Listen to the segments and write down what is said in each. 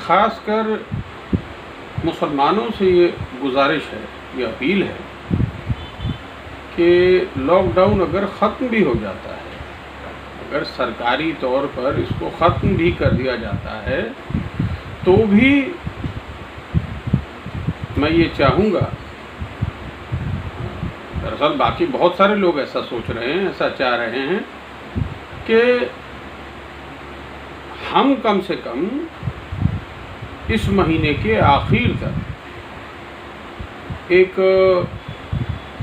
ख़ासकर मुसलमानों से ये गुजारिश है, ये अपील है कि लॉकडाउन अगर ख़त्म भी हो जाता है, अगर सरकारी तौर पर इसको ख़त्म भी कर दिया जाता है, तो भी मैं ये चाहूँगा, दरअसल बाकी बहुत सारे लोग ऐसा सोच रहे हैं, ऐसा चाह रहे हैं कि हम कम से कम इस महीने के आखिर तक एक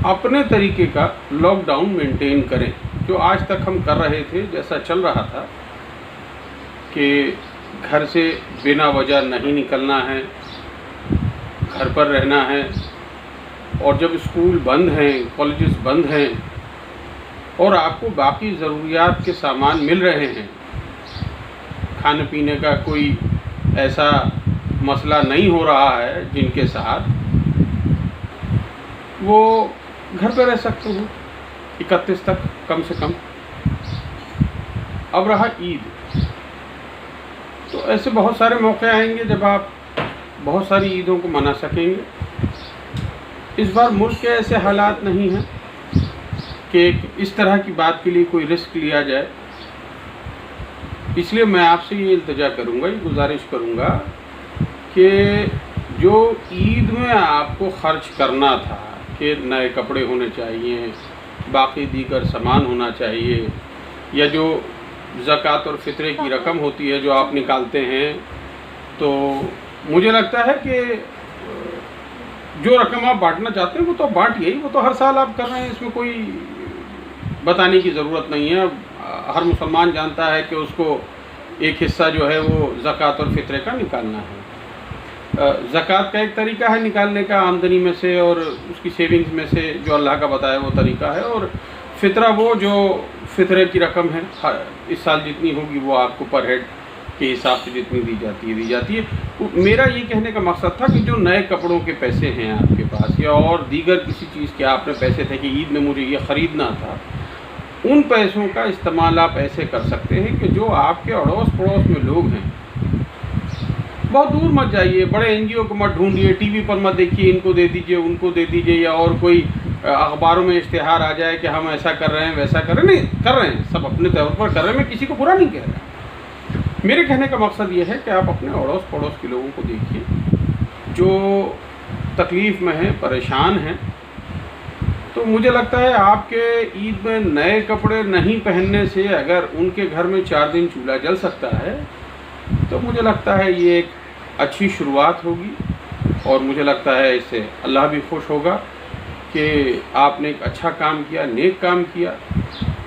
अपने तरीके का लॉकडाउन मेंटेन करें, जो आज तक हम कर रहे थे। जैसा चल रहा था कि घर से बिना वजह नहीं निकलना है, घर पर रहना है, और जब स्कूल बंद हैं, कॉलेजेस बंद हैं और आपको बाकी ज़रूरियात के सामान मिल रहे हैं, खाने पीने का कोई ऐसा मसला नहीं हो रहा है जिनके साथ वो घर पर रह सकते हो 31 तक कम से कम। अब रहा ईद, तो ऐसे बहुत सारे मौके आएंगे जब आप बहुत सारी ईदों को मना सकेंगे। इस बार मुल्क के ऐसे हालात नहीं हैं कि इस तरह की बात के लिए कोई रिस्क लिया जाए, इसलिए मैं आपसे ये इल्तिजा करूँगा, ये गुजारिश करूँगा कि जो ईद में आपको ख़र्च करना था कि नए कपड़े होने चाहिए, बाकी दीगर सामान होना चाहिए, या जो ज़कात और फ़ितरे की रकम होती है जो आप निकालते हैं, तो मुझे लगता है कि जो रकम आप बांटना चाहते हैं वो तो बांटिए ही, वो तो हर साल आप कर रहे हैं, इसमें कोई बताने की ज़रूरत नहीं है। हर मुसलमान जानता है कि उसको एक हिस्सा जो है वो ज़कात और फ़ितरे का निकालना है। ज़कात का एक तरीका है निकालने का आमदनी में से और उसकी सेविंग्स में से, जो अल्लाह का बताया वो तरीका है, और फ़ितरा वो जो फ़ितरे की रकम है इस साल जितनी होगी वो आपको पर हेड के हिसाब से जितनी दी जाती है। मेरा ये कहने का मकसद था कि जो नए कपड़ों के पैसे हैं आपके पास, या और दीगर किसी चीज़ के आपने पैसे थे कि ईद में मुझे ये ख़रीदना था, उन पैसों का इस्तेमाल आप ऐसे कर सकते हैं कि जो आपके अड़ोस पड़ोस में लोग हैं, बहुत दूर मत जाइए, बड़े एनजीओ को मत ढूंढिए, टीवी पर मत देखिए इनको दे दीजिए उनको दे दीजिए, या और कोई अखबारों में इश्तिहार आ जाए कि हम ऐसा कर रहे हैं वैसा कर रहे हैं। नहीं कर रहे हैं, सब अपने तौर पर कर रहे हैं, मैं किसी को बुरा नहीं कह रहा। मेरे कहने का मकसद ये है कि आप अपने अड़ोस पड़ोस के लोगों को देखिए जो तकलीफ़ में हैं, परेशान हैं। तो मुझे लगता है आपके ईद में नए कपड़े नहीं पहनने से अगर उनके घर में 4 दिन चूल्हा जल सकता है, तो मुझे लगता है ये एक अच्छी शुरुआत होगी, और मुझे लगता है इससे अल्लाह भी खुश होगा कि आपने एक अच्छा काम किया, नेक काम किया।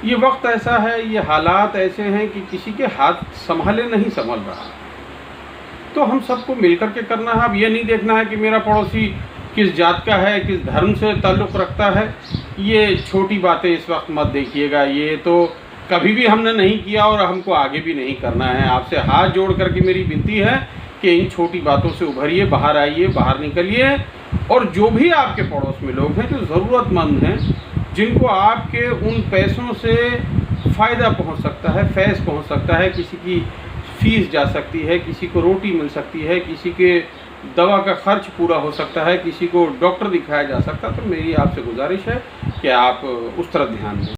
ये वक्त ऐसा है, ये हालात ऐसे हैं कि किसी के हाथ संभाले नहीं संभल रहा, तो हम सबको मिलकर के करना है। अब ये नहीं देखना है कि मेरा पड़ोसी किस जात का है, किस धर्म से ताल्लुक़ रखता है, ये छोटी बातें इस वक्त मत देखिएगा। ये तो कभी भी हमने नहीं किया और हमको आगे भी नहीं करना है। आपसे हाथ जोड़ करके मेरी विनती है कि इन छोटी बातों से उभरिए, बाहर आइए, बाहर निकलिए, और जो भी आपके पड़ोस में लोग हैं जो ज़रूरतमंद हैं, जिनको आपके उन पैसों से फ़ायदा पहुंच सकता है, फैज़ पहुंच सकता है, किसी की फ़ीस जा सकती है, किसी को रोटी मिल सकती है, किसी के दवा का खर्च पूरा हो सकता है, किसी को डॉक्टर दिखाया जा सकता है, तो मेरी आपसे गुजारिश है कि आप उस तरफ ध्यान दें।